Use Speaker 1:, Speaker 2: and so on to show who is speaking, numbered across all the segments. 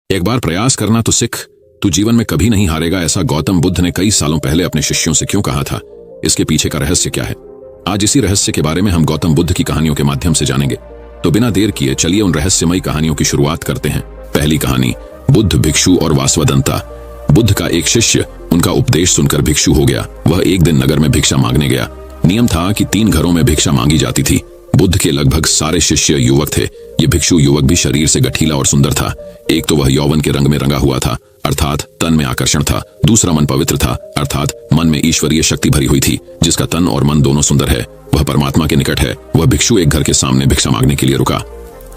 Speaker 1: एक बार प्रयास करना तो सीख, तू जीवन में कभी नहीं हारेगा। ऐसा गौतम बुद्ध ने कई सालों पहले अपने शिष्यों से क्यों कहा था? इसके पीछे का रहस्य क्या है? आज इसी रहस्य के बारे में हम गौतम बुद्ध की कहानियों के माध्यम से जानेंगे। तो बिना देर किए चलिए उन रहस्यमयी कहानियों की शुरुआत करते हैं। पहली कहानी, बुद्ध, भिक्षु और वासवदंता। बुद्ध का एक शिष्य उनका उपदेश सुनकर भिक्षु हो गया। वह एक दिन नगर में भिक्षा मांगने गया। नियम था कि 3 घरों में भिक्षा मांगी जाती थी। बुद्ध के लगभग सारे शिष्य युवक थे। ये भिक्षु युवक भी शरीर से गठीला और सुंदर था। एक तो वह यौवन के रंग में रंगा हुआ था, अर्थात तन में आकर्षण था। दूसरा मन पवित्र था, अर्थात मन में ईश्वरीय शक्ति भरी हुई थी। जिसका तन और मन दोनों सुंदर है, वह परमात्मा के निकट है। वह भिक्षु एक घर के सामने भिक्षा मांगने के लिए रुका।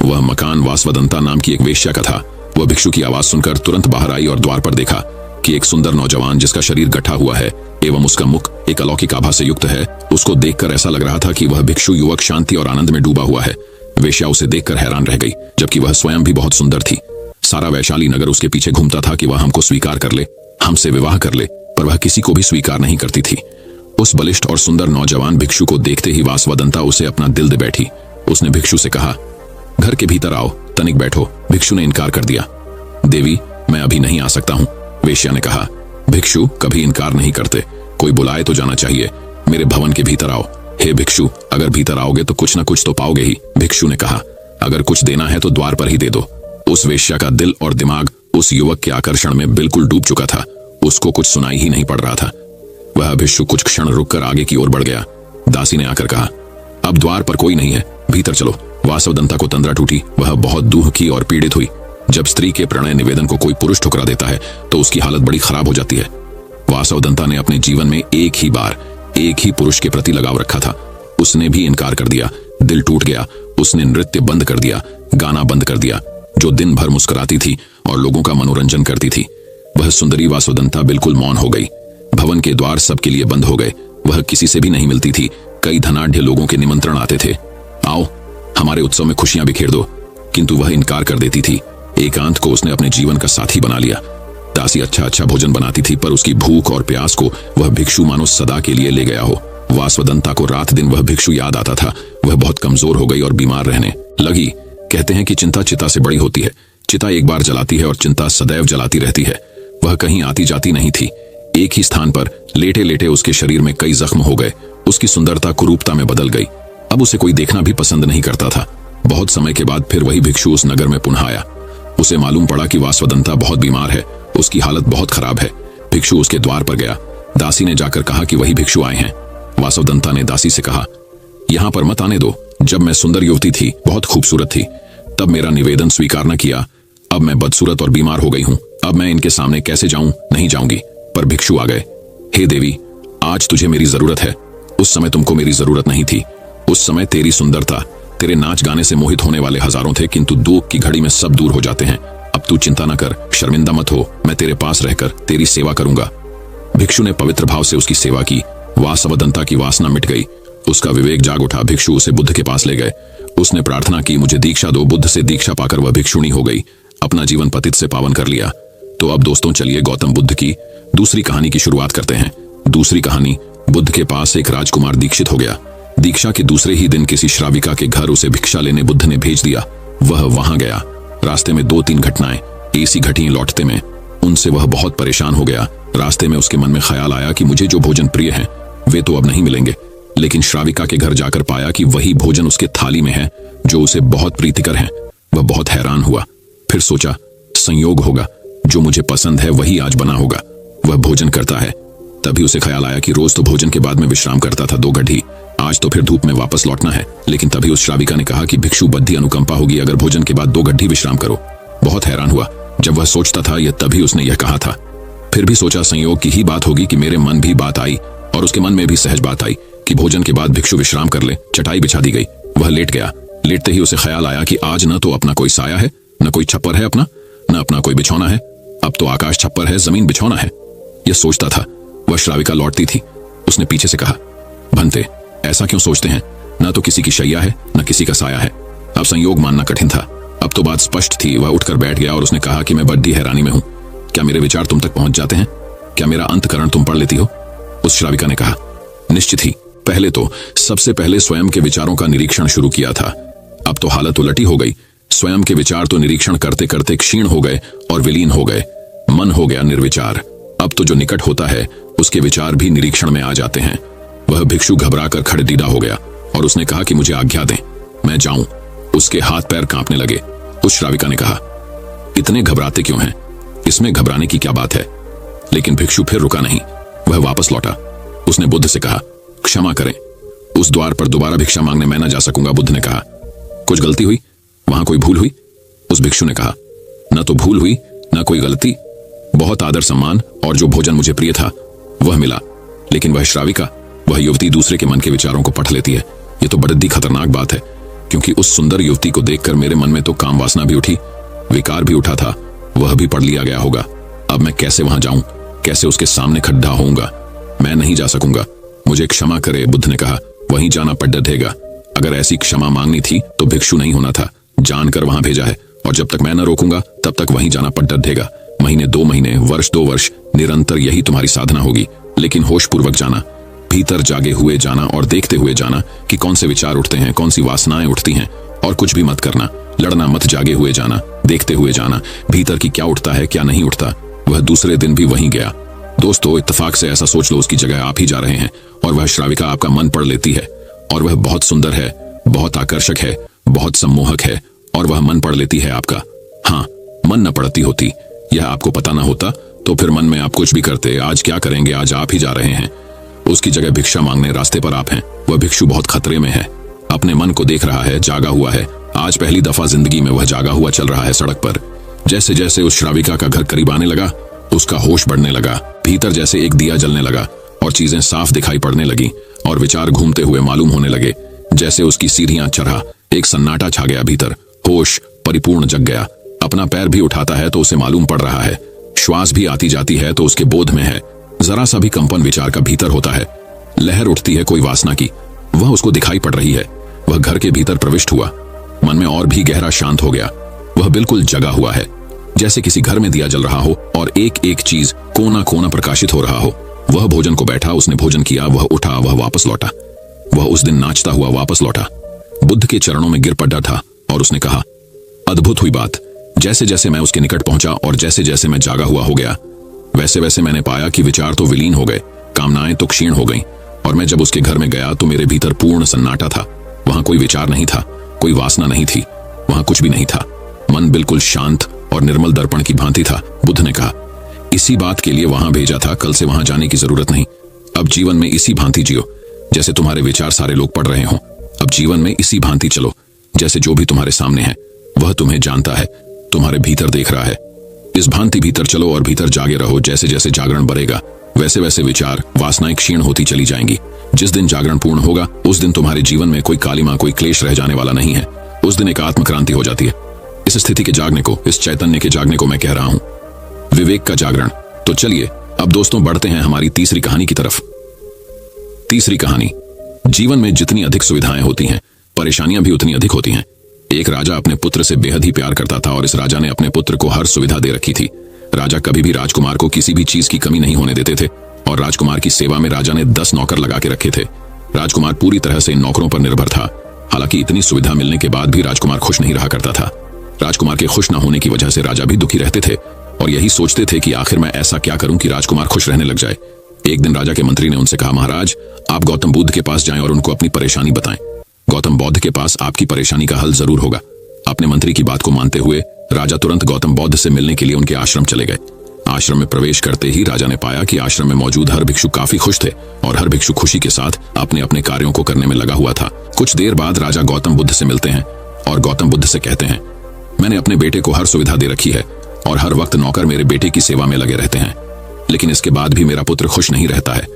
Speaker 1: वह मकान वासवदंता नाम की एक वेश्या का था। वह भिक्षु की आवाज सुनकर तुरंत बाहर आई और द्वार पर देखा कि एक सुंदर नौजवान जिसका शरीर गठा हुआ है एवं उसका मुख एक अलौकिक आभा से युक्त है, उसको देखकर ऐसा लग रहा था कि वह भिक्षु युवक शांति और आनंद में डूबा हुआ है। वेश्या उसे देखकर हैरान रह गई, जबकि वह स्वयं भी बहुत सुंदर थी। सारा वैशाली नगर उसके पीछे घूमता था कि वह हमको स्वीकार कर ले, हमसे विवाह कर ले, पर वह किसी को भी स्वीकार नहीं करती थी। उस बलिष्ठ और सुंदर नौजवान भिक्षु को देखते ही वासवदंता उसे अपना दिल दे बैठी। उसने भिक्षु से कहा, घर के भीतर आओ, तनिक बैठो। भिक्षु ने इनकार कर दिया। देवी, मैं अभी नहीं आ सकता हूँ, वेश्या ने कहा। भिक्षु कभी इनकार नहीं करते, कोई बुलाए तो जाना चाहिए। मेरे भवन के भीतर आओ। हे भिक्षु, अगर भीतर आओगे तो कुछ न कुछ तो पाओगे ही, भिक्षु ने कहा। अगर कुछ देना है तो द्वार पर ही दे दो। उस वेश्या का दिल और दिमाग उस युवक के आकर्षण में बिल्कुल डूब चुका था। उसको कुछ सुनाई ही नहीं पड़ रहा था। वह भिक्षु कुछ क्षण रुककर आगे की ओर बढ़ गया। दासी ने आकर कहा, अब द्वार पर कोई नहीं है, भीतर चलो। वासवदंता को तंद्रा टूटी। वह बहुत दुखी और पीड़ित हुई। जब स्त्री के प्रणय निवेदन को कोई पुरुष ठुकरा देता है तो उसकी हालत बड़ी खराब हो जाती है। वासवदंता ने अपने जीवन में एक ही बार एक ही पुरुष के प्रति लगाव रखा था। उसने भी इनकार कर दिया। दिल टूट गया। उसने नृत्य बंद कर दिया, गाना बंद कर दिया, जो दिन भर मुस्कुराती थी और लोगों का मनोरंजन करती थी। वह सुंदरी वासवदंता बिल्कुल मौन हो गई। भवन के द्वार सबके लिए बंद हो गए। वह किसी से भी नहीं मिलती थी। कई धनाढ्य लोगों के निमंत्रण आते थे, आओ हमारे उत्सव में खुशियां बिखेर दो, किंतु वह इनकार कर देती थी। एकांत को उसने अपने जीवन का साथी बना लिया। दासी अच्छा भोजन बनाती थी, पर उसकी भूख और प्यास को वह भिक्षु मानो सदा के लिए ले गया हो। वासवदंता को रात दिन वह भिक्षु याद आता था। वह बहुत कमजोर हो गई और बीमार रहने लगी। कहते हैं कि चिंता चिता से बड़ी होती है। चिता एक बार जलाती है और चिंता सदैव जलाती रहती है। वह कहीं आती जाती नहीं थी। एक ही स्थान पर लेटे लेटे उसके शरीर में कई जख्म हो गए। उसकी सुंदरता कुरूपता में बदल गई। अब उसे कोई देखना भी पसंद नहीं करता था। बहुत समय के बाद फिर वही भिक्षु उस नगर में पुनः आया। उसे मालूम पड़ा कि वासवदंता बहुत बीमार है, उसकी हालत बहुत खराब है। भिक्षु उसके द्वार पर गया। दासी ने जाकर कहा कि वही भिक्षु आए हैं। वासवदंता ने दासी से कहा, यहाँ पर मत आने दो। जब मैं सुंदर युवती थी, बहुत खूबसूरत थी, तब मेरा निवेदन स्वीकार न किया। अब मैं बदसूरत और बीमार हो गई हूँ। अब मैं इनके सामने कैसे जाऊं? नहीं जाऊंगी। पर भिक्षु आ गए। हे देवी, आज तुझे मेरी जरूरत है। उस समय तुमको मेरी जरूरत नहीं थी। उस समय तेरी सुंदरता, तेरे नाच गाने से मोहित होने वाले हजारों थे, किंतु दुख की घड़ी में सब दूर हो जाते हैं। अब तू चिंता न कर, शर्मिंदा मत हो। मैं तेरे पास रहकर तेरी सेवा करूंगा। भिक्षु ने पवित्र भाव से उसकी सेवा की। वासवदंता की वासना मिट गई। उसका विवेक जाग उठा। भिक्षु उसे बुद्ध के पास ले गए। उसने प्रार्थना की, मुझे दीक्षा दो। बुद्ध से दीक्षा पाकर वह भिक्षुणी हो गई। अपना जीवन पतित से पावन कर लिया। तो अब दोस्तों चलिए गौतम बुद्ध की दूसरी कहानी की शुरुआत करते हैं। दूसरी कहानी, बुद्ध के पास एक राजकुमार दीक्षित हो गया। दीक्षा के दूसरे ही दिन किसी श्राविका के घर उसे भिक्षा लेने बुद्ध ने भेज दिया। वह वहां गया। रास्ते में 2-3 घटनाएं ऐसी घटी लौटते में। उनसे वह बहुत परेशान हो गया। रास्ते में उसके मन में ख्याल आया कि मुझे जो भोजन प्रिय है वे तो अब नहीं मिलेंगे। लेकिन श्राविका के घर जाकर पाया कि वही भोजन उसके थाली में है जो उसे बहुत प्रीतिकर है। वह बहुत हैरान हुआ। फिर सोचा, संयोग होगा, जो मुझे पसंद है वही आज बना होगा। वह भोजन करता है। तभी उसे ख्याल आया कि रोज तो भोजन के बाद में विश्राम करता था 2 घड़ी, आज तो फिर धूप में वापस लौटना है। लेकिन तभी उस श्राविका ने कहा कि भिक्षु बद्धी अनुकंपा होगी अगर भोजन के बाद 2 घड़ी विश्राम करो। बहुत हैरान हुआ। जब वह सोचता था यह तभी उसने यह कहा था। फिर भी सोचा संयोग की ही बात होगी कि मेरे मन भी बात आई और उसके मन में भी सहज बात आई कि भोजन के बाद भिक्षु विश्राम कर ले। चटाई बिछा दी गई। वह लेट गया। लेटते ही उसे ख्याल आया कि आज न तो अपना कोई साया है, न कोई छप्पर है अपना, न अपना कोई बिछौना है। अब तो आकाश छप्पर है, जमीन बिछौना है। यह सोचता था। वह श्राविका लौटती थी। उसने पीछे से कहा, भंते, ऐसा क्यों सोचते हैं? न तो किसी की शैया है, न किसी का साया है। अब संयोग मानना कठिन था। अब तो बात स्पष्ट थी। वह उठकर बैठ गया और उसने कहा कि मैं बड़ी हैरानी में हूं। क्या मेरे विचार तुम तक पहुंच जाते हैं? क्या मेरा अंतकरण तुम पढ़ लेती हो? उस श्राविका ने कहा, निश्चित ही। सबसे पहले स्वयं के विचारों का निरीक्षण शुरू किया था। अब तो हालत उलटी हो गई। स्वयं के विचार तो निरीक्षण करते करते क्षीण हो गए और विलीन हो गए। मन हो गया निर्विचार। अब तो जो निकट होता है उसके विचार भी निरीक्षण में आ जाते हैं। वह भिक्षु घबराकर खड़े-दीदा हो गया और उसने कहा कि मुझे आज्ञा दें, मैं जाऊं। उसके हाथ पैर कांपने लगे। उस श्राविका ने कहा, इतने घबराते क्यों हैं? इसमें घबराने की क्या बात है? लेकिन भिक्षु फिर रुका नहीं। वह वापस लौटा। उसने बुद्ध से कहा, क्षमा करें, उस द्वार पर दोबारा भिक्षा मांगने मैं न जा सकूंगा। बुद्ध ने कहा, कुछ गलती हुई? वहां कोई भूल हुई? उस भिक्षु ने कहा, न तो भूल हुई न कोई गलती। बहुत आदर सम्मान और जो भोजन मुझे प्रिय था वह मिला। लेकिन वह श्राविका, वह युवती दूसरे के मन के विचारों को पढ़ लेती है। ये तो बड़ी खतरनाक बात है, क्योंकि उस सुंदर युवती को देखकर मेरे मन में तो काम वासना भी उठी, विकार भी उठा था, वह भी पढ़ लिया गया होगा। अब मैं कैसे वहां जाऊं? कैसे उसके सामने खड़ा होऊंगा? मैं नहीं जा सकूंगा। मुझे क्षमा करे। बुद्ध ने कहा, वहीं जाना पड़ देगा। अगर ऐसी क्षमा मांगनी थी तो भिक्षु नहीं होना था, जानकर वहां भेजा है, और जब तक मैं न रोकूंगा तब तक वहीं जाना पड़ देगा। महीने 2 महीने, वर्ष 2 वर्ष, निरंतर यही तुम्हारी साधना होगी। लेकिन होश पूर्वक जाना, भीतर जागे हुए जाना और देखते हुए जाना कि कौन से विचार उठते हैं, कौन सी वासनाएं उठती हैं, और कुछ भी मत करना। लड़ना मत, जागे हुए जाना, देखते हुए जाना, भीतर की क्या उठता है क्या नहीं उठता। वह दूसरे दिन भी वहीं गया। दोस्तों, इत्तेफाक से ऐसा सोच लो उसकी जगह आप ही जा रहे हैं और वह श्राविका आपका मन पढ़ लेती है, और वह बहुत सुंदर है, बहुत आकर्षक है, बहुत सम्मोहक है, और वह मन पढ़ लेती है आपका। हाँ, मन न पढ़ती होती, यह आपको पता ना होता तो फिर मन में आप कुछ भी करते। आज क्या करेंगे, आज आप ही जा रहे हैं। उसकी जगह भिक्षा मांगने रास्ते पर आप हैं। वह भिक्षु बहुत खतरे में है, अपने मन को देख रहा है, जागा हुआ है। आज पहली दफा जिंदगी में वह जागा हुआ चल रहा है सड़क पर। जैसे जैसे उस श्राविका का घर करीब आने लगा, उसका होश बढ़ने लगा। भीतर जैसे एक दिया जलने लगा और चीजें साफ दिखाई पड़ने लगी और विचार घूमते हुए मालूम होने लगे। जैसे उसकी सीढ़ियां चढ़ा, एक सन्नाटा छा गया भीतर। होश परिपूर्ण जग गया। अपना पैर भी उठाता है तो उसे मालूम पड़ रहा है, श्वास भी आती जाती है तो उसके बोध में है। जरा सा भी कंपन विचार का भीतर होता है, लहर उठती है कोई वासना की, वह उसको दिखाई पड़ रही है। वह घर के भीतर प्रविष्ट हुआ, मन में और भी गहरा शांत हो गया। वह बिल्कुल जगा हुआ है, जैसे किसी घर में दिया जल रहा हो और एक एक चीज कोना कोना प्रकाशित हो रहा हो। वह भोजन को बैठा, उसने भोजन किया, वह उठा, वह वापस लौटा। वह उस दिन नाचता हुआ वापस लौटा, बुद्ध के चरणों में गिर पड़ा था और उसने कहा, अद्भुत हुई बात। जैसे जैसे मैं उसके निकट पहुंचा और जैसे जैसे मैं जागा हुआ हो गया, वैसे वैसे मैंने पाया कि विचार तो विलीन हो गए, कामनाएं तो क्षीण हो गईं, और मैं जब उसके घर में गया तो मेरे भीतर पूर्ण सन्नाटा था। वहां कोई विचार नहीं था, कोई वासना नहीं थी, वहां कुछ भी नहीं था। मन बिल्कुल शांत और निर्मल दर्पण की भांति था। बुद्ध ने कहा, इसी बात के लिए वहां भेजा था, कल से वहां जाने की जरूरत नहीं। अब जीवन में इसी भांति जियो जैसे तुम्हारे विचार सारे लोग पढ़ रहे हों। अब जीवन में इसी भांति चलो जैसे जो भी तुम्हारे सामने है वह तुम्हें जानता है, तुम्हारे भीतर देख रहा है। इस भांति भीतर चलो और भीतर जागे रहो। जैसे जैसे जागरण बढ़ेगा वैसे वैसे विचार वासनाएं क्षीण होती चली जाएंगी। जिस दिन जागरण पूर्ण होगा उस दिन तुम्हारे जीवन में कोई कालिमा, कोई क्लेश रह जाने वाला नहीं है। उस दिन एक आत्मक्रांति हो जाती है। इस स्थिति के जागने को, इस चैतन्य के जागने को मैं कह रहा हूं विवेक का जागरण। तो चलिए अब दोस्तों बढ़ते हैं हमारी तीसरी कहानी की तरफ। तीसरी कहानी, जीवन में जितनी अधिक सुविधाएं होती हैं, परेशानियां भी उतनी अधिक होती हैं। एक राजा अपने पुत्र से बेहद ही प्यार करता था और इस राजा ने अपने पुत्र को हर सुविधा दे रखी थी। राजा कभी भी राजकुमार को किसी भी चीज की कमी नहीं होने देते थे और राजकुमार की सेवा में राजा ने 10 नौकर लगा के रखे थे। राजकुमार पूरी तरह से इन नौकरों पर निर्भर था। हालांकि इतनी सुविधा मिलने के बाद भी राजकुमार खुश नहीं रहा करता था। राजकुमार के खुश न होने की वजह से राजा भी दुखी रहते थे और यही सोचते थे कि आखिर मैं ऐसा क्या करूं कि राजकुमार खुश रहने लग जाए। एक दिन राजा के मंत्री ने उनसे कहा, महाराज आप गौतम बुद्ध के पास जाएं और उनको अपनी परेशानी बताएं। गौतम बुद्ध के पास आपकी परेशानी का हल जरूर होगा। अपने मंत्री की बात को मानते हुए राजा तुरंत गौतम बुद्ध से मिलने के लिए उनके आश्रम चले गए। आश्रम में प्रवेश करते ही राजा ने पाया कि आश्रम में मौजूद हर भिक्षु काफी खुश थे और हर भिक्षु खुशी के साथ अपने अपने कार्यों को करने में लगा हुआ था। कुछ देर बाद राजा गौतम बुद्ध से मिलते हैं और गौतम बुद्ध से कहते हैं, मैंने अपने बेटे को हर सुविधा दे रखी है और हर वक्त नौकर मेरे बेटे की सेवा में लगे रहते हैं, लेकिन इसके बाद भी मेरा पुत्र खुश नहीं रहता है।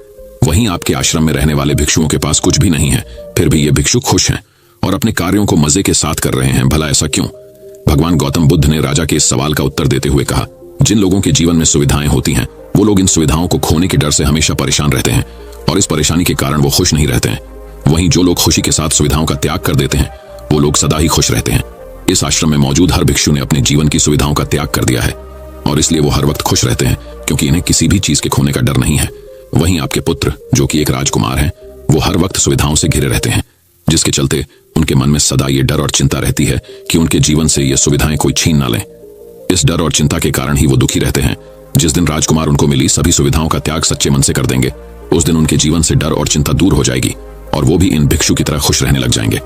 Speaker 1: वहीं आपके आश्रम में रहने वाले भिक्षुओं के पास कुछ भी नहीं है, फिर भी ये भिक्षु खुश हैं और अपने कार्यों को मजे के साथ कर रहे हैं। भला ऐसा क्यों? भगवान गौतम बुद्ध ने राजा के इस सवाल का उत्तर देते हुए कहा, जिन लोगों के जीवन में सुविधाएं होती हैं वो लोग इन सुविधाओं को खोने के डर से हमेशा परेशान रहते हैं और इस परेशानी के कारण वो खुश नहीं रहते हैं। वहीं जो लोग खुशी के साथ सुविधाओं का त्याग कर देते हैं वो लोग सदा ही खुश रहते हैं। इस आश्रम में मौजूद हर भिक्षु ने अपने जीवन की सुविधाओं का त्याग कर दिया है और इसलिए वो हर वक्त खुश रहते हैं क्योंकि इन्हें किसी भी चीज के खोने का डर नहीं है। वहीं आपके पुत्र जो कि एक राजकुमार हैं, वो हर वक्त सुविधाओं से घिरे रहते हैं, जिसके चलते उनके मन में सदा ये डर और चिंता रहती है कि उनके जीवन से ये सुविधाएं कोई छीन ना लें। इस डर और चिंता के कारण ही वो दुखी रहते हैं। जिस दिन राजकुमार उनको मिली सभी सुविधाओं का त्याग सच्चे मन से कर देंगे, उस दिन उनके जीवन से डर और चिंता दूर हो जाएगी और वो भी इन भिक्षु की तरह खुश रहने लग जाएंगे।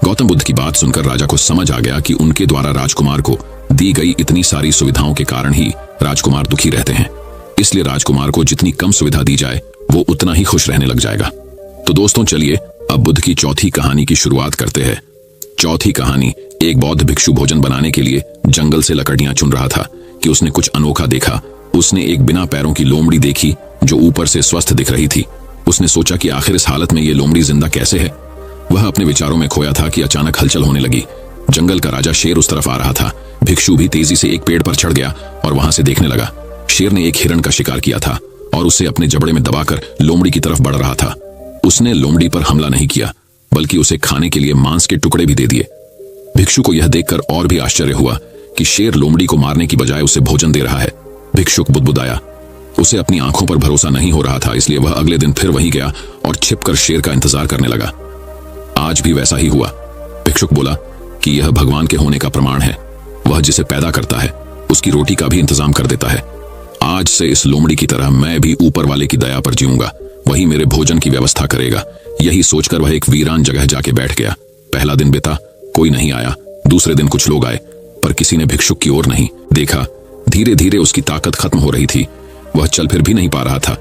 Speaker 1: गौतम बुद्ध की बात सुनकर राजा को समझ आ गया कि उनके द्वारा राजकुमार को दी गई इतनी सारी सुविधाओं के कारण ही राजकुमार दुखी रहते हैं। इसलिए राजकुमार को जितनी कम सुविधा दी जाए वो उतना ही खुश रहने लग जाएगा। तो दोस्तों चलिए अब बुद्ध की चौथी कहानी की शुरुआत करते हैं। चौथी कहानी, एक बौद्ध भिक्षु भोजन बनाने के लिए जंगल से लकड़ियां चुन रहा था कि उसने कुछ अनोखा देखा। उसने एक बिना पैरों की लोमड़ी देखी जो ऊपर से स्वस्थ दिख रही थी। उसने सोचा कि आखिर इस हालत में ये लोमड़ी जिंदा कैसे है। वह अपने विचारों में खोया था कि अचानक हलचल होने लगी। जंगल का राजा शेर उस तरफ आ रहा था। भिक्षु भी तेजी से एक पेड़ पर चढ़ गया और वहां से देखने लगा। शेर ने एक हिरण का शिकार किया था और उसे अपने जबड़े में दबाकर लोमड़ी की तरफ बढ़ रहा था। उसने लोमड़ी पर हमला नहीं किया बल्कि उसे खाने के लिए मांस के टुकड़े भी दे दिए। भिक्षु को यह देखकर और भी आश्चर्य हुआ कि शेर लोमड़ी को मारने की बजाय उसे भोजन दे रहा है। भिक्षुक बुदबुदाया। उसे अपनी आंखों पर भरोसा नहीं हो रहा था, इसलिए वह अगले दिन फिर वहीं गया और छिपकर शेर का इंतजार करने लगा। आज भी वैसा ही हुआ। भिक्षुक बोला कि यह भगवान के होने का प्रमाण है। वह जिसे पैदा करता है उसकी रोटी का भी इंतजाम कर देता है। आज से इस लोमड़ी की तरह मैं भी ऊपर वाले की दया पर जीऊंगा, वही मेरे भोजन की व्यवस्था करेगा। यही सोचकर वह एक वीरान जगह जाके बैठ गया। पहला दिन बीता, कोई नहीं आया। दूसरे दिन कुछ लोग आए पर किसी ने भिक्षुक की ओर नहीं देखा। धीरे धीरे उसकी ताकत खत्म हो रही थी। वह चल फिर भी नहीं पा रहा था।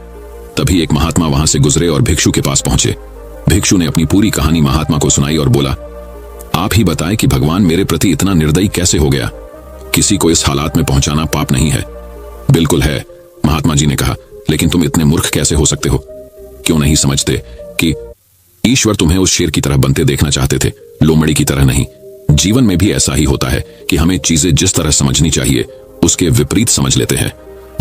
Speaker 1: तभी एक महात्मा वहां से गुजरे और भिक्षु के पास पहुंचे। भिक्षु ने अपनी पूरी कहानी महात्मा को सुनाई और बोला, आप ही बताएं कि भगवान मेरे प्रति इतना निर्दयी कैसे हो गया। किसी को इस हालात में पहुंचाना पाप नहीं है। बिल्कुल है, महात्मा जी ने कहा, लेकिन तुम इतने मूर्ख कैसे हो सकते हो? क्यों नहीं समझते कि ईश्वर तुम्हें उस शेर की तरह बनते देखना चाहते थे, लोमड़ी की तरह नहीं। जीवन में भी ऐसा ही होता है कि हमें चीजें जिस तरह समझनी चाहिए उसके विपरीत समझ लेते हैं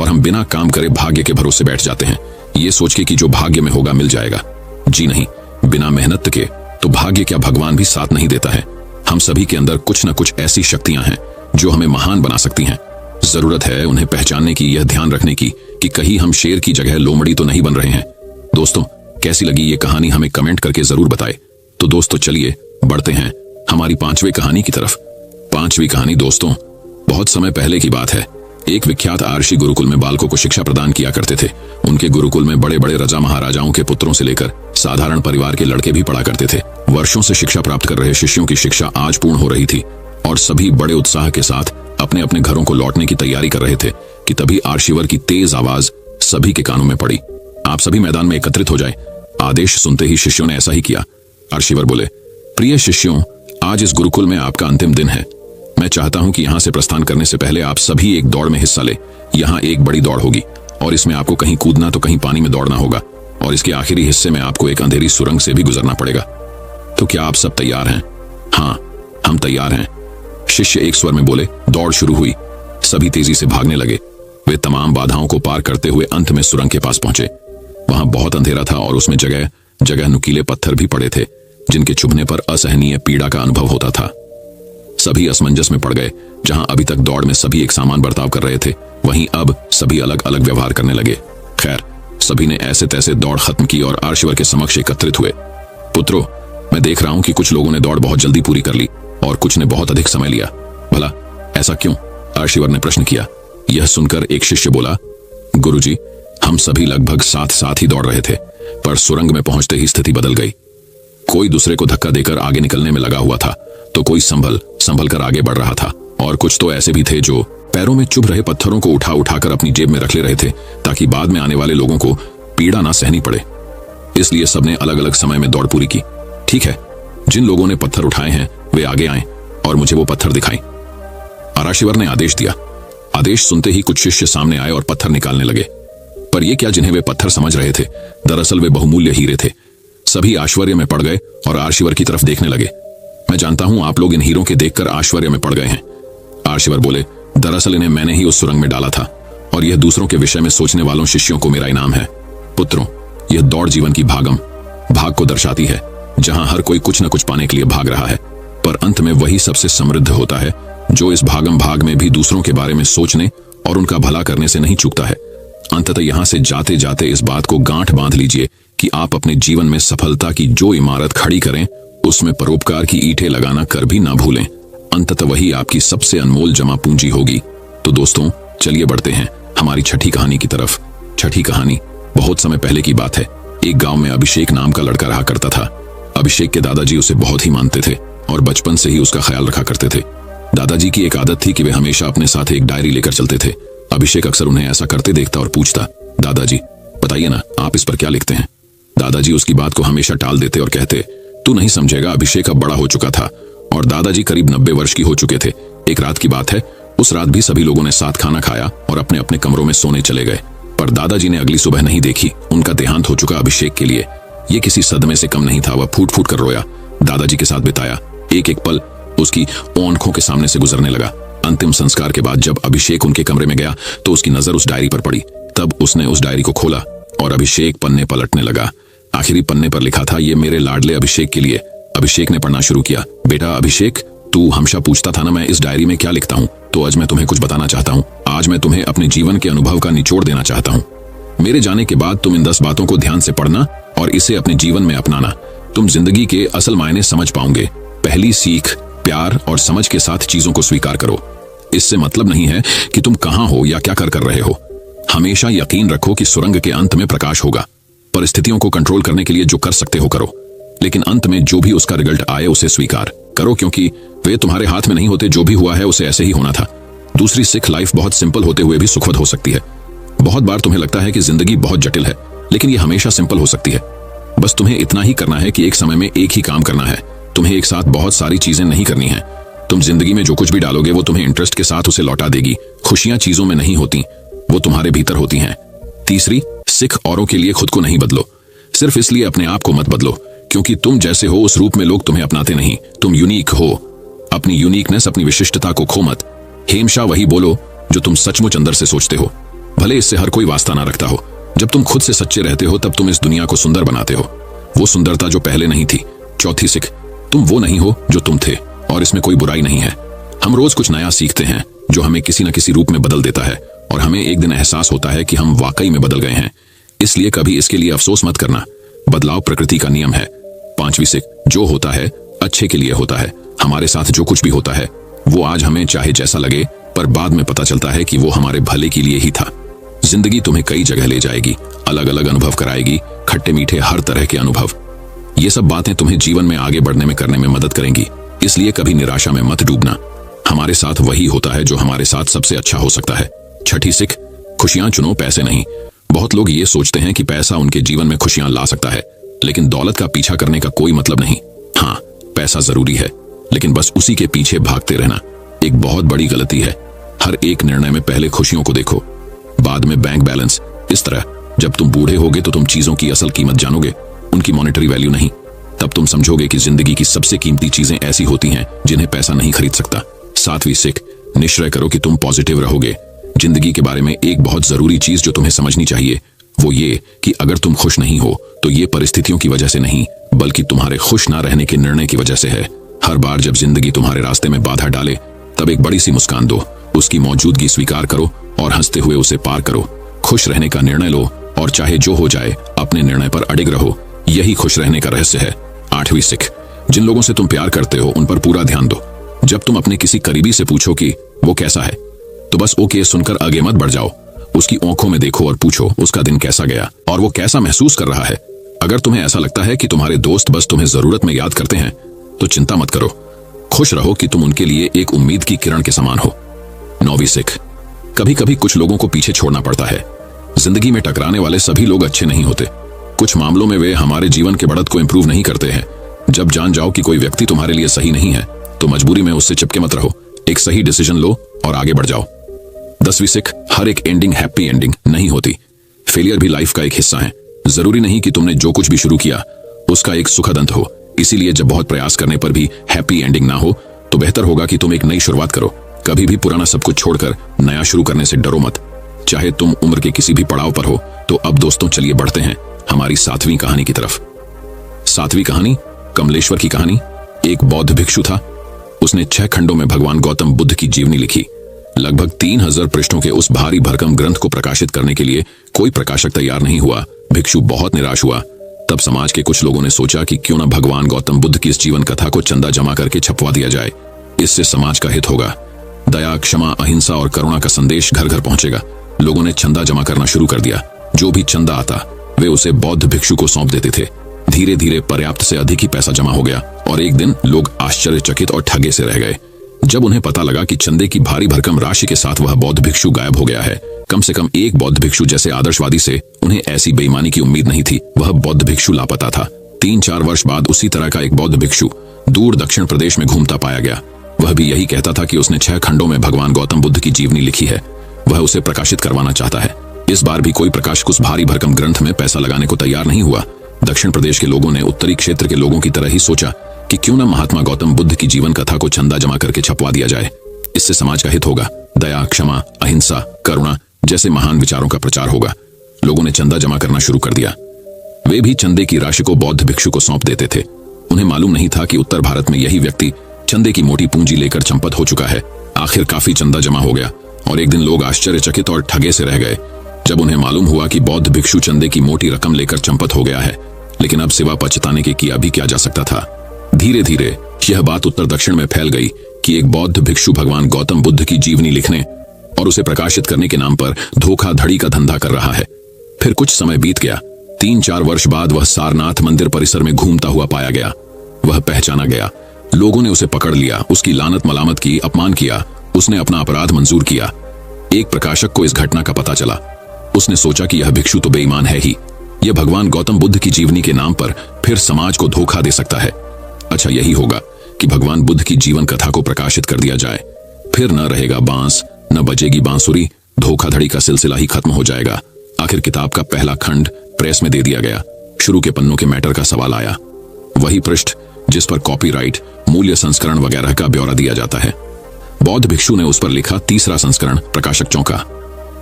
Speaker 1: और हम बिना काम करे भाग्य के भरोसे बैठ जाते हैं, ये सोच के कि जो भाग्य में होगा मिल जाएगा। जी नहीं, बिना मेहनत के तो भाग्य क्या भगवान भी साथ नहीं देता है। हम सभी के अंदर कुछ न कुछ ऐसी शक्तियां हैं जो हमें महान बना सकती हैं। जरूरत है उन्हें पहचानने की, यह ध्यान रखने की कि कहीं हम शेर की जगह लोमड़ी तो नहीं बन रहे हैं। दोस्तों कैसी लगी ये कहानी हमें कमेंट करके जरूर बताएं। तो दोस्तों चलिए बढ़ते हैं हमारी 5वीं कहानी की तरफ। 5वीं कहानी दोस्तों बहुत समय पहले की बात है। एक विख्यात आर्षि गुरुकुल में बालकों को शिक्षा प्रदान किया करते थे। उनके गुरुकुल में बड़े बड़े राजा महाराजाओं के पुत्रों से लेकर साधारण परिवार के लड़के भी पढ़ा करते थे। वर्षों से शिक्षा प्राप्त कर रहे शिष्यों की शिक्षा आज पूर्ण हो रही थी और सभी बड़े उत्साह के साथ अपने अपने घरों को लौटने की तैयारी कर रहे थे कि तभी आर्षिवर की तेज आवाज सभी के कानों में पड़ी। आप सभी मैदान में एकत्रित हो जाएं। आदेश सुनते ही शिष्यों ने ऐसा ही किया। आर्षिवर बोले, प्रिय शिष्यों, आज इस गुरुकुल में आपका अंतिम दिन है। मैं चाहता हूं कि यहां से प्रस्थान करने से पहले आप सभी एक दौड़ में हिस्सा ले। यहां एक बड़ी दौड़ होगी और इसमें आपको कहीं कूदना तो कहीं पानी में दौड़ना होगा और इसके आखिरी हिस्से में आपको एक अंधेरी सुरंग से भी गुजरना पड़ेगा। तो क्या आप सब तैयार हैं? हाँ, हम तैयार हैं, शिष्य एक स्वर में बोले। दौड़ शुरू हुई। सभी तेजी से भागने लगे। वे तमाम बाधाओं को पार करते हुए अंत में सुरंग के पास पहुंचे। वहां बहुत अंधेरा था और उसमें जगह जगह नुकीले पत्थर भी पड़े थे जिनके चुभने पर असहनीय पीड़ा का अनुभव होता था। सभी असमंजस में पड़ गए। जहां अभी तक दौड़ में सभी एक समान बर्ताव कर रहे थे, वहीं अब सभी अलग अलग व्यवहार करने लगे। खैर, सभी ने ऐसे तैसे दौड़ खत्म की और आर्षिवर के समक्ष एकत्रित हुए। पुत्रों, मैं देख रहा हूं कि कुछ लोगों ने दौड़ बहुत जल्दी पूरी कर ली और कुछ ने बहुत अधिक समय लिया। भला ऐसा क्यों? आर्षिवर ने प्रश्न किया। यह सुनकर एक शिष्य बोला, गुरुजी, हम सभी लगभग साथ साथ ही दौड़ रहे थे, पर सुरंग में पहुंचते ही स्थिति बदल गई। कोई दूसरे को धक्का देकर आगे निकलने में लगा हुआ था, तो कोई संभल कर आगे बढ़ रहा था और कुछ तो ऐसे भी थे जो पैरों में चुभ रहे पत्थरों को उठा उठाकर अपनी जेब में रख ले रहे थे ताकि बाद में आने वाले लोगों को पीड़ा ना सहनी पड़े। इसलिए सबने अलग अलग समय में दौड़ पूरी की। ठीक है, जिन लोगों ने पत्थर उठाए हैं वे आगे आएं और मुझे वो पत्थर दिखाएं। आर्षिवर ने आदेश दिया। आदेश सुनते ही कुछ शिष्य सामने आए और पत्थर निकालने लगे। पर ये क्या जिन्हें वे पत्थर समझ रहे थे, दरअसल वे बहुमूल्य हीरे थे। सभी आश्चर्य में पड़ गए और आर्षिवर की तरफ देखने लगे। मैं जानता हूं आप लोग इन हीरों के देखकर आश्चर्य में पड़ गए हैं। आर्षिवर बोले, दरअसल इन्हें मैंने ही उस सुरंग में डाला था और यह दूसरों के विषय में सोचने वालों शिष्यों को मेरा इनाम है। पुत्रों, यह दौड़ जीवन की भाग को दर्शाती है, जहां हर कोई कुछ न कुछ पाने के लिए भाग रहा है, पर अंत में वही सबसे समृद्ध होता है जो इस भाग में भी दूसरों के बारे में सोचने और उनका भला करने से नहीं चूकता है। अंततः यहां से जाते जाते इस बात को गांठ बांध लीजिए कि आप अपने जीवन में सफलता की जो इमारत खड़ी करें उसमें परोपकार की ईंटें लगाना कर भी ना भूलें। अंततः वही आपकी सबसे अनमोल जमा पूंजी होगी। तो दोस्तों, चलिए बढ़ते हैं हमारी छठी कहानी की तरफ। छठी कहानी बहुत समय पहले की बात है। एक गांव में अभिषेक नाम का लड़का रहा करता था। अभिषेक के दादाजी उसे बहुत ही मानते थे और बचपन से ही उसका ख्याल रखा करते थे। दादाजी की एक आदत थी कि वे हमेशा अपने साथ एक डायरी लेकर चलते थे। अभिषेक अक्सर उन्हें ऐसा करते देखता और पूछता, दादाजी बताइए ना, आप इस पर क्या लिखते हैं? दादाजी उसकी बात को हमेशा टाल देते और कहते, तू नहीं समझेगा, अभिषेक अब बड़ा हो चुका था और दादाजी करीब 90 वर्ष की हो चुके थे। एक रात की बात है, उस रात भी सभी लोगों ने साथ खाना खाया और अपने अपने कमरों में सोने चले गए। पर दादाजी ने अगली सुबह नहीं देखी। उनका देहांत हो चुका अभिषेक के लिए ये किसी सदमे से कम नहीं था। वह फूट फूट कर रोया। दादाजी के साथ बिताया एक एक पल उसकी आंखों के सामने से गुजरने लगा। अंतिम संस्कार के बाद जब अभिषेक उनके कमरे में गया तो उसकी नजर उस डायरी पर पड़ी। तब उसने उस डायरी को खोला और अभिषेक पन्ने पलटने लगा। आखिरी पन्ने पर लिखा था, ये मेरे लाडले अभिषेक के लिए। अभिषेक ने पढ़ना शुरू किया। बेटा अभिषेक, तू हमेशा पूछता था ना मैं इस डायरी में क्या लिखता हूँ, तो आज मैं तुम्हें कुछ बताना चाहता हूँ। आज मैं तुम्हें अपने जीवन के अनुभव का निचोड़ देना चाहता हूँ। मेरे जाने के बाद तुम इन 10 बातों को ध्यान से पढ़ना और इसे अपने जीवन में अपनाना। तुम जिंदगी के असल मायने समझ पाओगे। पहली सीख, प्यार और समझ के साथ चीजों को स्वीकार करो। इससे मतलब नहीं है कि तुम कहां हो या क्या कर रहे हो। हमेशा यकीन रखो कि सुरंग के अंत में प्रकाश होगा। परिस्थितियों को कंट्रोल करने के लिए जो कर सकते हो करो, लेकिन अंत में जो भी उसका रिजल्ट आए उसे स्वीकार करो, क्योंकि वे तुम्हारे हाथ में नहीं होते। जो भी हुआ है उसे ऐसे ही होना था। दूसरी सीख, लाइफ बहुत सिंपल होते हुए भी सुखद हो सकती है। बहुत बार तुम्हें लगता है कि जिंदगी बहुत जटिल है, लेकिन यह हमेशा सिंपल हो सकती है। बस तुम्हें इतना ही करना है कि एक समय में एक ही काम करना है। तुम्हें एक साथ बहुत सारी चीजें नहीं करनी है। तुम जिंदगी में जो कुछ भी डालोगे वो तुम्हें इंटरेस्ट के साथ उसे लौटा देगी। खुशियां चीजों में नहीं होती, वो तुम्हारे भीतर होती हैं। तीसरी सीख, औरों के लिए खुद को नहीं बदलो। सिर्फ इसलिए अपने आप को मत बदलो क्योंकि तुम जैसे हो उस रूप में लोग तुम्हें अपनाते नहीं। तुम यूनिक हो। अपनी यूनिकनेस, अपनी विशिष्टता को खो मत। हमेशा वही बोलो जो तुम सचमुच अंदर से सोचते हो, भले इससे हर कोई वास्ता ना रखता हो। जब तुम खुद से सच्चे रहते हो तब तुम इस दुनिया को सुंदर बनाते हो, वो सुंदरता जो पहले नहीं थी। चौथी सीख, तुम वो नहीं हो जो तुम थे और इसमें कोई बुराई नहीं है। हम रोज कुछ नया सीखते हैं जो हमें किसी न किसी रूप में बदल देता है और हमें एक दिन एहसास होता है कि हम वाकई में बदल गए हैं। इसलिए कभी इसके लिए अफसोस मत करना। बदलाव प्रकृति का नियम है। पांचवी सीख, जो होता है अच्छे के लिए होता है। हमारे साथ जो कुछ भी होता है वो आज हमें चाहे जैसा लगे, पर बाद में पता चलता है कि वो हमारे भले के लिए ही था। जिंदगी तुम्हें कई जगह ले जाएगी, अलग अलग अनुभव कराएगी, खट्टे मीठे हर तरह के अनुभव। ये सब बातें तुम्हें जीवन में आगे बढ़ने में करने में मदद करेंगी। इसलिए कभी निराशा में मत डूबना। हमारे साथ वही होता है जो हमारे साथ सबसे अच्छा हो सकता है। छठी सीख, खुशियां चुनो, पैसे नहीं। बहुत लोग ये सोचते हैं कि पैसा उनके जीवन में खुशियां ला सकता है, लेकिन दौलत का पीछा करने का कोई मतलब नहीं। हाँ, पैसा जरूरी है, लेकिन बस उसी के पीछे भागते रहना एक बहुत बड़ी गलती है। हर एक निर्णय में पहले खुशियों को देखो, बाद में बैंक बैलेंस। इस तरह जब तुम बूढ़े होगे तो तुम चीजों की असल कीमत जानोगे, उनकी मॉनेटरी वैल्यू नहीं। तब तुम समझोगे कि जिंदगी की सबसे कीमती चीजें ऐसी होती हैं जिन्हें पैसा नहीं खरीद सकता। सातवीं सीख, निश्चय करो कि तुम पॉजिटिव रहोगे। जिंदगी के बारे में एक बहुत जरूरी चीज जो तुम्हें समझनी चाहिए वो ये कि अगर तुम खुश नहीं हो तो ये परिस्थितियों की वजह से नहीं, बल्कि तुम्हारे खुश ना रहने के निर्णय की वजह से है। हर बार जब जिंदगी तुम्हारे रास्ते में बाधा डाले तब एक बड़ी सी मुस्कान दो, उसकी मौजूदगी स्वीकार करो और हंसते हुए उसे पार करो। खुश रहने का निर्णय लो और चाहे जो हो जाए अपने निर्णय पर अडिग रहो। यही खुश रहने का रहस्य है। आठवीं सीख, जिन लोगों से तुम प्यार करते हो उन पर पूरा ध्यान दो। जब तुम अपने किसी करीबी से पूछो कि वो कैसा है, तो बस ओके सुनकर आगे मत बढ़ जाओ। उसकी आंखों में देखो और पूछो उसका दिन कैसा गया और वो कैसा महसूस कर रहा है। अगर तुम्हें ऐसा लगता है कि तुम्हारे दोस्त बस तुम्हें जरूरत में याद करते हैं तो चिंता मत करो। खुश रहो कि तुम उनके लिए एक उम्मीद की किरण के समान हो। नौवीं सीख, कभी कभी कुछ लोगों को पीछे छोड़ना पड़ता है। जिंदगी में टकराने वाले सभी लोग अच्छे नहीं होते। कुछ मामलों में वे हमारे जीवन के बढ़त को इंप्रूव नहीं करते हैं। जब जान जाओ कि कोई व्यक्ति तुम्हारे लिए सही नहीं है तो मजबूरी में उससे चिपके मत रहो। एक सही डिसीजन लो और आगे बढ़ जाओ। 10वीं सीख, हर एक एंडिंग हैप्पी एंडिंग नहीं होती। फेलियर भी लाइफ का एक हिस्सा है। जरूरी नहीं कि तुमने जो कुछ भी शुरू किया उसका एक सुखद अंत हो। इसीलिए जब बहुत प्रयास करने पर भी हैप्पी एंडिंग ना हो तो बेहतर होगा कि तुम एक नई शुरुआत करो। कभी भी पुराना सब कुछ छोड़कर नया शुरू करने से डरो मत, चाहे तुम उम्र के किसी भी पड़ाव पर हो। तो अब दोस्तों चलिए बढ़ते हैं हमारी 7वीं कहानी की तरफ। 7वीं कहानी कमलेश्वर की कहानी। एक बौद्ध भिक्षु था। उसने 6 खंडों में भगवान गौतम बुद्ध की जीवनी लिखी। लगभग 3000 पृष्ठों के उस भारी भरकम ग्रंथ को प्रकाशित करने के लिए कोई प्रकाशक तैयार नहीं हुआ। भिक्षु बहुत निराश हुआ। तब समाज के कुछ लोगों ने सोचा कि क्यों न भगवान गौतम बुद्ध की इस जीवन कथा को चंदा जमा करके छपवा दिया जाए। इससे समाज का हित होगा। दया, क्षमा, अहिंसा और करुणा का संदेश घर घर पहुंचेगा। लोगों ने चंदा जमा करना शुरू कर दिया। जो भी चंदा आता वे उसे बौद्ध भिक्षु को सौंप देते थे। धीरे धीरे पर्याप्त से अधिक ही पैसा जमा हो गया और एक दिन लोग आश्चर्यचकित और ठगे से रह गए जब उन्हें पता लगा कि चंदे की भारी भरकम राशि के साथ वह बौद्ध भिक्षु गायब हो गया है। कम से कम एक बौद्ध भिक्षु जैसे आदर्शवादी से उन्हें ऐसी बेईमानी की उम्मीद नहीं थी। वह बौद्ध भिक्षु लापता था। 3-4 वर्ष बाद उसी तरह का एक बौद्ध भिक्षु दूर दक्षिण प्रदेश में घूमता पाया गया। वह भी यही कहता था कि उसने 6 खंडों में भगवान गौतम बुद्ध की जीवनी लिखी है। वह उसे प्रकाशित करवाना चाहता है। इस बार भी कोई प्रकाशक उस भारी भरकम ग्रंथ में पैसा लगाने को तैयार नहीं हुआ। दक्षिण प्रदेश के लोगों ने उत्तरी क्षेत्र के लोगों की तरह ही सोचा कि क्यों न महात्मा गौतम बुद्ध की जीवन कथा को चंदा जमा करके छपवा दिया जाए। इससे समाज का हित होगा। दया, क्षमा, अहिंसा, करुणा जैसे महान विचारों का प्रचार होगा। लोगों ने चंदा जमा करना शुरू कर दिया। वे भी चंदे की राशि को बौद्ध भिक्षु को सौंप देते थे। उन्हें मालूम नहीं था कि उत्तर भारत में यही व्यक्ति चंदे की मोटी पूंजी लेकर चंपत हो चुका है। आखिर काफी चंदा जमा हो गया और एक दिन लोग आश्चर्यचकित और ठगे से रह गए जब उन्हें मालूम हुआ कि बौद्ध भिक्षु चंदे की मोटी रकम लेकर चंपत हो गया है। लेकिन अब सिवा पछताने के किया भी क्या जा सकता था। धीरे धीरे यह बात उत्तर दक्षिण में फैल गई कि एक बौद्ध भिक्षु भगवान गौतम बुद्ध की जीवनी लिखने और उसे प्रकाशित करने के नाम पर धोखाधड़ी का धंधा कर रहा है। फिर कुछ समय बीत गया। 3-4 वर्ष बाद वह सारनाथ मंदिर परिसर में घूमता हुआ पाया गया। वह पहचाना गया। लोगों ने उसे पकड़ लिया, उसकी लानत मलामत की, अपमान किया। उसने अपना अपराध मंजूर किया। एक प्रकाशक को इस घटना का पता चला। उसने सोचा कि यह भिक्षु तो बेईमान है ही। यह भगवान गौतम बुद्ध की जीवनी के नाम पर फिर समाज को धोखा दे सकता है। अच्छा यही होगा कि भगवान बुद्ध की जीवन कथा को प्रकाशित कर दिया जाए। फिर न रहेगा बांस, न बजेगी बांसुरी। धोखाधड़ी का सिलसिला ही खत्म हो जाएगा। आखिर किताब का पहला खंड प्रेस में दे दिया गया। शुरू के पन्नों के मैटर का सवाल आया। वही पृष्ठ जिस पर कॉपीराइट, मूल्य संस्करण वगैरह का ब्यौरा दिया जाता है। बौद्ध भिक्षु ने उस पर लिखा 3रा संस्करण। प्रकाशक चौंका।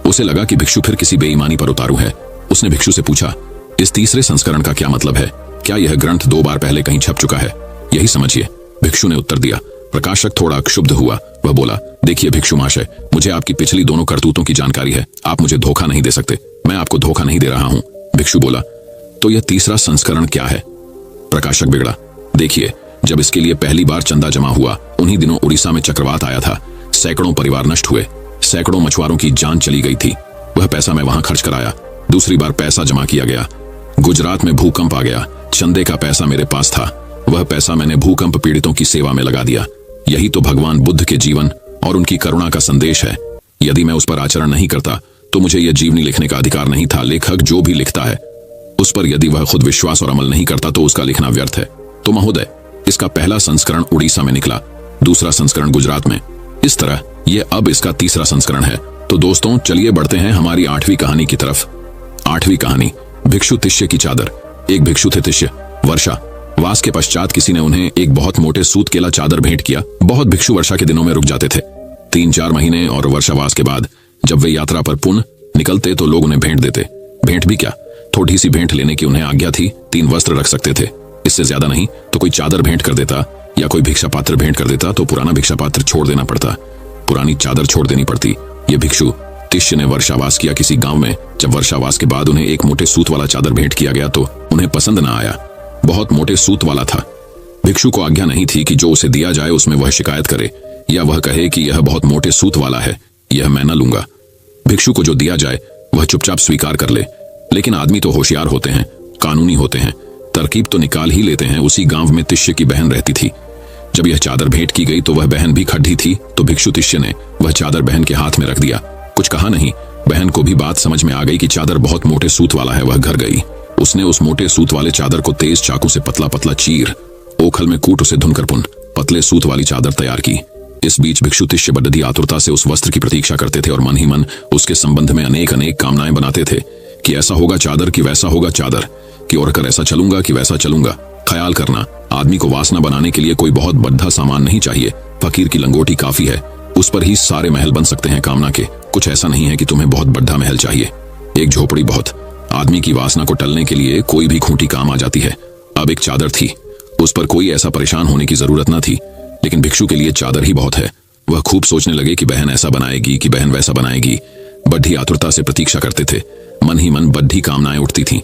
Speaker 1: उसे लगा कि भिक्षु फिर किसी बेईमानी पर उतारू है। उसने भिक्षु से पूछा, इस 3रे संस्करण का क्या मतलब है? क्या यह ग्रंथ 2 बार पहले कहीं छप चुका है? यही समझिए, भिक्षु ने उत्तर दिया। प्रकाशक थोड़ा क्षुब्ध हुआ। वह बोला, देखिए भिक्षु महाशय, मुझे आपकी पिछली दोनों करतूतों की जानकारी है। आप मुझे धोखा नहीं दे सकते। मैं आपको धोखा नहीं दे रहा हूं। भिक्षु बोला, तो यह 3रा संस्करण क्या है? प्रकाशक बिगड़ा। देखिए, जब इसके लिए पहली बार चंदा जमा हुआ उन्हीं दिनों उड़ीसा में चक्रवात आया था। सैकड़ों परिवार नष्ट हुए। सैकड़ों मछुआरों की जान चली गई थी। वह पैसा मैं वहां खर्च कराया। दूसरी बार पैसा जमा किया गया। गुजरात में भूकंप आ गया। चंदे का पैसा मेरे पास था। वह पैसा मैंने भूकंप पीड़ितों की सेवा में लगा दिया। यही तो भगवान बुद्ध के जीवन और उनकी करुणा का संदेश है। यदि मैं उस पर आचरण नहीं करता तो मुझे यह जीवनी लिखने का अधिकार नहीं था। लेखक जो भी लिखता है उस पर यदि वह खुद विश्वास और अमल नहीं करता तो उसका लिखना व्यर्थ है। तो महोदय, इसका पहला संस्करण उड़ीसा में निकला, दूसरा संस्करण गुजरात में। इस तरह यह अब इसका 3रा संस्करण है। तो दोस्तों, चलिए बढ़ते हैं हमारी 8वीं कहानी की तरफ। 8वीं कहानी, भिक्षु तिष्य की चादर। एक भिक्षु थे तिष्य। वर्षा वास के पश्चात किसी ने उन्हें एक बहुत मोटे सूत केला चादर भेंट किया। बहुत भिक्षु वर्षा के दिनों में रुक जाते थे। 3-4 महीने और वर्षावास के बाद जब वे यात्रा पर पुनः निकलते तो लोग उन्हें भेंट देते। भेंट भी क्या, थोड़ी सी भेंट लेने की उन्हें आज्ञा थी। 3 वस्त्र रख सकते थे, इससे ज्यादा नहीं। तो कोई चादर भेंट कर देता या कोई भिक्षा पात्र भेंट कर देता तो पुराना भिक्षा पात्र छोड़ देना पड़ता, पुरानी चादर छोड़ देनी पड़ती। ये भिक्षु तिष्य ने वर्षावास किया किसी गांव में। जब वर्षावास के बाद उन्हें एक मोटे सूत वाला चादर भेंट किया गया तो उन्हें पसंद न आया। बहुत मोटे सूत वाला था। भिक्षु को आज्ञा नहीं थी कि जो उसे दिया जाए उसमें वह शिकायत करे या वह कहे कि यह बहुत मोटे सूत वाला है, यह मैं न लूंगा। भिक्षु को जो दिया जाए वह चुपचाप स्वीकार कर ले। लेकिन आदमी तो होशियार होते हैं, कानूनी होते हैं, तरकीब तो निकाल ही लेते हैं। उसी गांव में तिष्य की बहन रहती थी। जब यह चादर भेंट की गई तो वह बहन भी खड्डी थी। तो भिक्षु तिष्य ने वह चादर बहन के हाथ में रख दिया। कुछ कहा नहीं। बहन को भी बात समझ में आ गई कि चादर बहुत मोटे सूत वाला है। वह घर गई। उसने उस मोटे सूत वाले चादर को तेज चाकू से पतला पतला चीर ओखल में कूट उसे धुनकर पुन पतले सूत वाली चादर तैयार की। इस बीच भिक्षु तिष्य बड़ी आतुरता से उस वस्त्र की प्रतीक्षा करते थे और मन ही मन उसके संबंध में अनेक अनेक कामनाएं बनाते थे कि ऐसा होगा चादर, कि वैसा होगा चादर, कि ओढ़कर ऐसा चलूंगा, कि वैसा चलूंगा। ख्याल करना, आदमी को वासना बनाने के लिए कोई बहुत बड़ा सामान नहीं चाहिए। फकीर की लंगोटी काफी है, उस पर ही सारे महल बन सकते हैं कामना के। कुछ ऐसा नहीं है कि तुम्हें बहुत बड़ा महल चाहिए। एक झोपड़ी बहुत। आदमी की वासना को टलने के लिए कोई भी खूंटी काम आ जाती है। अब एक चादर थी, उस पर कोई ऐसा परेशान होने की जरूरत न थी। लेकिन भिक्षु के लिए चादर ही बहुत है। वह खूब सोचने लगे कि बहन ऐसा बनाएगी, कि बहन वैसा बनाएगी। बड़ी आतुरता से प्रतीक्षा करते थे। मन ही मन बड़ी कामनाएं उठती थीं।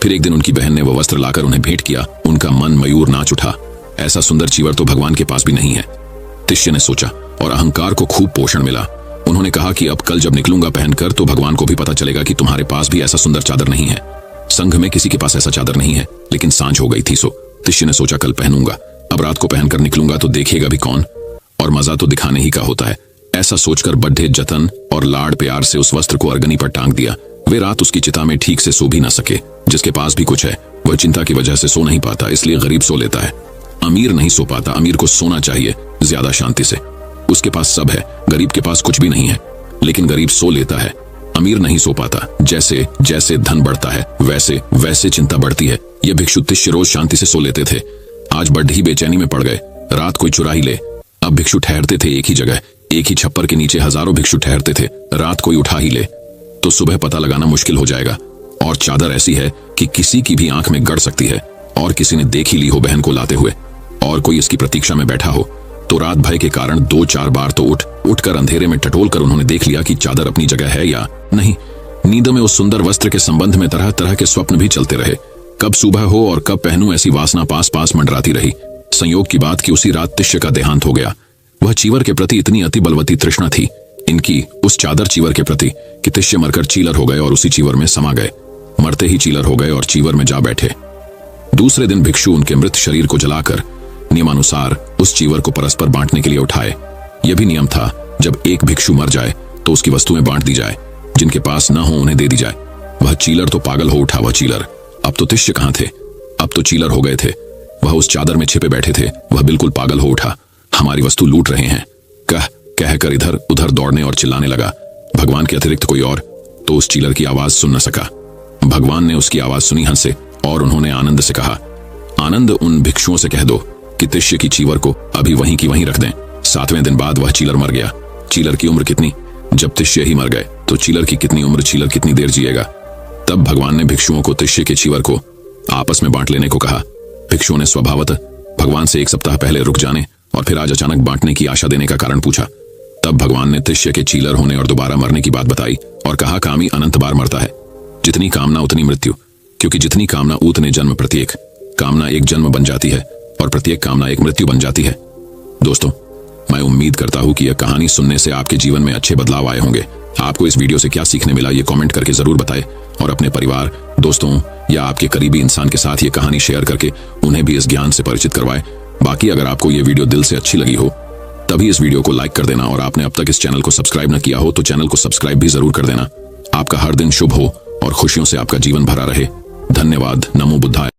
Speaker 1: फिर एक दिन उनकी बहन ने वह वस्त्र लाकर उन्हें भेंट किया। उनका मन मयूर नाच उठा। ऐसा सुंदर चीवर तो भगवान के पास भी नहीं है, तिष्य ने सोचा, और अहंकार को खूब पोषण मिला। उन्होंने कहा कि अब कल जब निकलूंगा पहनकर तो भगवान को भी पता चलेगा कि तुम्हारे पास भी ऐसा सुंदर चादर नहीं है। संघ में किसी के पास ऐसा चादर नहीं है। लेकिन सांझ हो गई थी, सो तिष्य ने सोचा कल पहनूंगा। अब रात को पहनकर निकलूंगा तो देखेगा भी कौन, और मजा तो दिखाने ही का होता है। ऐसा सोचकर बड्ढे जतन और लाड़ प्यार से उस वस्त्र को अरगनी पर टांग दिया। वे रात उसकी चिता में ठीक से सो भी न सके। जिसके पास भी कुछ है वह चिंता की वजह से सो नहीं पाता, इसलिए गरीब सो लेता है। अमीर नहीं सो पाता। अमीर को सोना चाहिए ज्यादा शांति से। उसके पास सब है, गरीब के पास कुछ भी नहीं है, लेकिन गरीब सो लेता है। अमीर नहीं सो पाता। जैसे जैसे धन बढ़ता है वैसे वैसे चिंता बढ़ती है। ये भिक्षु तिष्य रोज शांति से सो लेते थे। आज बड्ढी बेचैनी में पड़ गए। रात कोई चुरा ही ले। अब भिक्षु ठहरते थे एक ही जगह, एक ही छप्पर के नीचे हजारों भिक्षु ठहरते थे। रात कोई उठा ही ले तो सुबह पता लगाना मुश्किल हो जाएगा। और चादर ऐसी है कि किसी की भी आंख में गड़ सकती है। और किसी ने देख ही ली हो बहन को लाते हुए, और कोई इसकी प्रतीक्षा में बैठा हो, तो रात भय के कारण 2-4 बार तो उठकर अंधेरे में टटोल कर उन्होंने देख लिया कि चादर अपनी जगह है या नहीं। नींद में उस सुंदर वस्त्र के संबंध में तरह तरह के स्वप्न भी चलते रहे। कब सुबह हो और कब पहनूं, ऐसी वासना पास पास मंडराती रही। संयोग की बात कि उसी रात तिष्य का देहांत हो गया। वह चीवर के प्रति इतनी अति बलवती तृष्णा थी इनकी उस चादर चीवर के प्रति कि तिष्य मरकर चीलर हो गए और उसी चीवर में समा गए। मरते ही चीलर हो गए और चीवर में जा बैठे। दूसरे दिन भिक्षु उनके मृत शरीर को जलाकर नियमानुसार उस चीवर को परस्पर बांटने के लिए उठाए। यह भी नियम था, जब एक भिक्षु मर जाए तो उसकी वस्तुएं बांट दी जाए, जिनके पास न हो उन्हें दे दी जाए। वह चीलर तो पागल हो उठा। वह चीलर अब तो तिष्य कहां थे, अब तो चीलर हो गए थे। वह उस चादर में छिपे बैठे थे। वह बिल्कुल पागल हो उठा। हमारी वस्तु लूट रहे हैं कहकर इधर उधर दौड़ने और चिल्लाने लगा। भगवान के अतिरिक्त कोई और तो उस चीलर की आवाज सुन न सका। भगवान ने उसकी आवाज सुनी हंसे, और उन्होंने आनंद से कहा, आनंद, उन भिक्षुओं से कह दो कि तिष्य की चीवर को अभी वहीं की वहीं रख दें। 7वें दिन बाद वह चीलर मर गया। चीलर की उम्र कितनी, जब तिष्य ही मर गए तो चीलर की कितनी उम्र, चीलर कितनी देर जिएगा। तब भगवान ने भिक्षुओं को तिष्य के चीवर को आपस में बांट लेने को कहा। भिक्षुओं ने स्वभावतः भगवान से 1 सप्ताह पहले रुक जाने और फिर आज अचानक बांटने की आशा देने का कारण पूछा। तब भगवान ने तिष्य के चीलर होने और दोबारा मरने की बात बताई और कहा, कामी अनंत बार मरता है। जितनी कामना उतनी मृत्यु, क्योंकि जितनी कामना उतने जन्म। प्रत्येक कामना एक जन्म बन जाती है और प्रत्येक कामना एक मृत्यु बन जाती है। दोस्तों, मैं उम्मीद करता हूं कि यह कहानी सुनने से आपके जीवन में अच्छे बदलाव आए होंगे। आपको इस वीडियो से क्या सीखने मिला ये कमेंट करके जरूर बताएं, और अपने परिवार, दोस्तों या आपके करीबी इंसान के साथ ये कहानी शेयर करके उन्हें भी इस ज्ञान से परिचित करवाएं। बाकी अगर आपको ये वीडियो दिल से अच्छी लगी हो तभी इस वीडियो को लाइक कर देना, और आपने अब तक इस चैनल को सब्सक्राइब न किया हो तो चैनल को सब्सक्राइब भी जरूर कर देना। आपका हर दिन शुभ हो और खुशियों से आपका जीवन भरा रहे। धन्यवाद। नमो बुद्धाय।